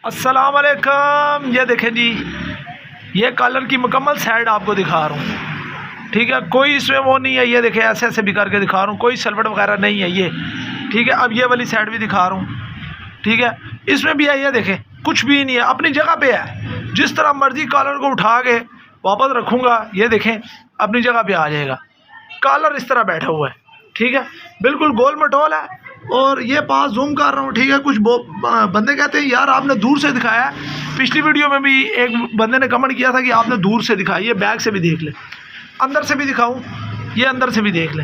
अस्सलाम वालेकुम। ये देखें जी, ये कलर की मुकम्मल साइड आपको दिखा रहा हूँ। ठीक है, कोई इसमें वो नहीं है। ये देखें ऐसे ऐसे भी करके दिखा रहा हूँ, कोई सलवट वगैरह नहीं है ये। ठीक है, अब ये वाली साइड भी दिखा रहा हूँ। ठीक है, इसमें भी है, ये देखें कुछ भी नहीं है, अपनी जगह पे है। जिस तरह मर्जी कॉलर को उठा के वापस रखूँगा, ये देखें अपनी जगह पे आ जाएगा। कॉलर इस तरह बैठा हुआ है। ठीक है, बिल्कुल गोल मटोल है। और ये पास जूम कर रहा हूँ। ठीक है, कुछ बंदे कहते हैं यार आपने दूर से दिखाया है। पिछली वीडियो में भी एक बंदे ने कमेंट किया था कि आपने दूर से दिखाया। ये बैक से भी देख ले, अंदर से भी दिखाऊं, ये अंदर से भी देख ले।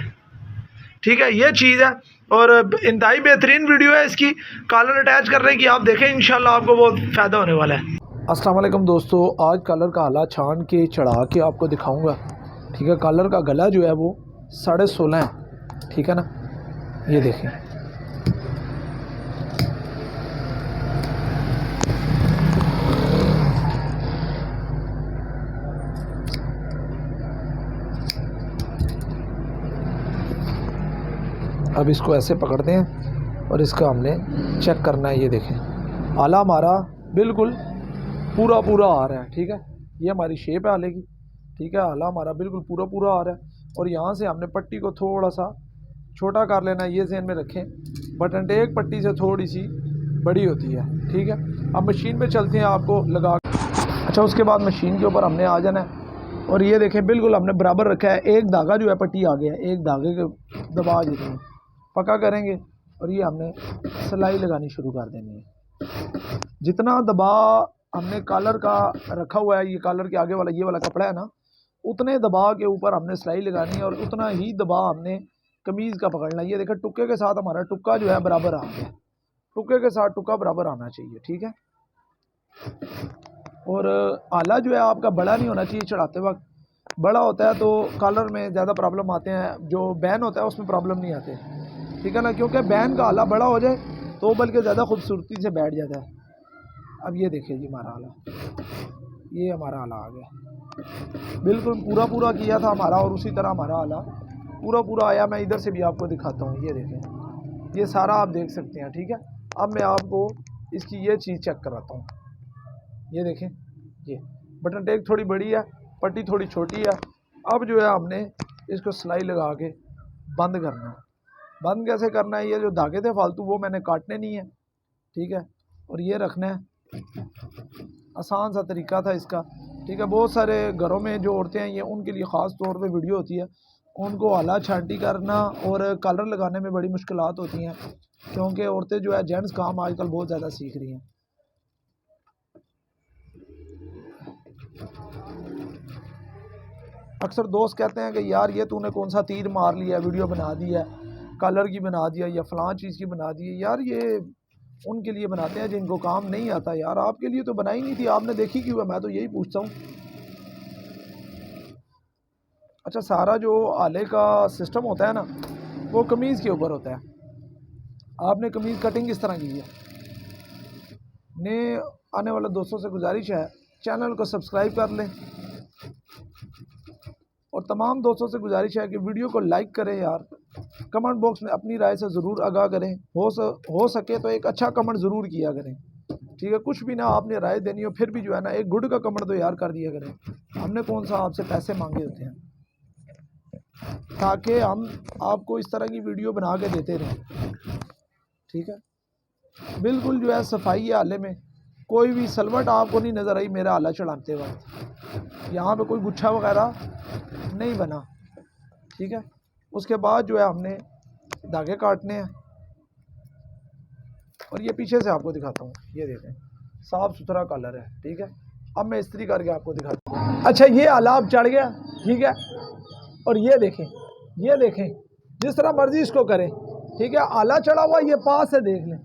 ठीक है, ये चीज़ है और इंतहाई बेहतरीन वीडियो है इसकी। कॉलर अटैच करने की आप देखें, इंशाल्लाह आपको बहुत फ़ायदा होने वाला है। अस्सलाम वालेकुम दोस्तों, आज कॉलर का आला छान के चढ़ा के आपको दिखाऊंगा। ठीक है, कॉलर का गला जो है वो 16.5 है। ठीक है ना, ये देखें। अब इसको ऐसे पकड़ते हैं और इसका हमने चेक करना है। ये देखें, आला हमारा बिल्कुल पूरा आ रहा है। ठीक है, ये हमारी शेप है आले की। ठीक है, आला हमारा बिल्कुल पूरा आ रहा है। और यहाँ से हमने पट्टी को थोड़ा सा छोटा कर लेना है। ये ज़हन में रखें, बटन टेक पट्टी से थोड़ी सी बड़ी होती है। ठीक है, अब मशीन पे चलते हैं आपको लगा। अच्छा, उसके बाद मशीन के ऊपर हमने आ जाना है और ये देखें बिल्कुल हमने बराबर रखा है। एक धागा जो है पट्टी आ गया है, एक धागे के दबा देते हैं, पक्का करेंगे और ये हमने सिलाई लगानी शुरू कर देनी है। जितना दबाव हमने कॉलर का रखा हुआ है, ये कॉलर के आगे वाला ये वाला कपड़ा है ना, उतने दबाव के ऊपर हमने सिलाई लगानी है और उतना ही दबाव हमने कमीज़ का पकड़ना है। ये देखो टुक्के के साथ हमारा टुक्का जो है बराबर आ गया। टुक्के के साथ टुक्का बराबर आना चाहिए। ठीक है, और आला जो है आपका बड़ा नहीं होना चाहिए चढ़ाते वक्त। बड़ा होता है तो कॉलर में ज़्यादा प्रॉब्लम आते हैं, जो बैन होता है उसमें प्रॉब्लम नहीं आते। ठीक है ना, क्योंकि बैन का आला बड़ा हो जाए तो बल्कि ज़्यादा खूबसूरती से बैठ जाता है। अब ये देखिए जी हमारा आला, ये हमारा आला आ गया। बिल्कुल पूरा किया था हमारा और उसी तरह हमारा आला पूरा आया। मैं इधर से भी आपको दिखाता हूँ। ये देखें, ये सारा आप देख सकते हैं। ठीक है, अब मैं आपको इसकी ये चीज़ चेक कराता हूँ। ये देखें, ये बटन टेक थोड़ी बड़ी है, पट्टी थोड़ी छोटी है। अब जो है हमने इसको सिलाई लगा के बंद करना है। बंद कैसे करना है, ये जो धागे थे फालतू वो मैंने काटने नहीं है। ठीक है, और ये रखना है। आसान सा तरीका था इसका। ठीक है, बहुत सारे घरों में जो औरतें हैं, ये उनके लिए ख़ास तौर पे वीडियो होती है। उनको आला छांटी करना और कलर लगाने में बड़ी मुश्किलात होती हैं, क्योंकि औरतें जो है जेंट्स काम आजकल बहुत ज़्यादा सीख रही हैं। अक्सर दोस्त कहते हैं कि यार ये तूने कौन सा तीर मार लिया, वीडियो बना दी है, कलर की बना दिया या फ़लाँ चीज़ की बना दी है। यार ये उनके लिए बनाते हैं जिनको काम नहीं आता। यार आपके लिए तो बनाई नहीं थी, आपने देखी क्यों है, मैं तो यही पूछता हूँ। अच्छा, सारा जो आले का सिस्टम होता है ना, वो कमीज़ के ऊपर होता है। आपने कमीज़ कटिंग किस तरह की है, ने आने वाले दोस्तों से गुजारिश है चैनल को सब्सक्राइब कर लें और तमाम दोस्तों से गुजारिश है कि वीडियो को लाइक करें। यार कमेंट बॉक्स में अपनी राय से ज़रूर आगाह करें। हो सके तो एक अच्छा कमेंट ज़रूर किया करें। ठीक है, कुछ भी ना आपने राय देनी हो फिर भी जो है ना एक गुड का कमेंट तो यार कर दिया करें। हमने कौन सा आपसे पैसे मांगे होते हैं, ताकि हम आपको इस तरह की वीडियो बना के देते रहें। ठीक है, बिल्कुल जो है सफाई है आले में, कोई भी सलवट आपको नहीं नज़र आई मेरा आला चढ़ाते वक्त। यहाँ पे कोई गुच्छा वगैरह नहीं बना। ठीक है, उसके बाद जो है हमने धागे काटने हैं और ये पीछे से आपको दिखाता हूँ। ये देखें साफ़ सुथरा कलर है। ठीक है, अब मैं इस्त्री करके आपको दिखाता हूँ। अच्छा, ये आला अब चढ़ गया। ठीक है, और ये देखें जिस तरह मर्जी इसको करें। ठीक है, आला चढ़ा हुआ, ये पास से देख लें,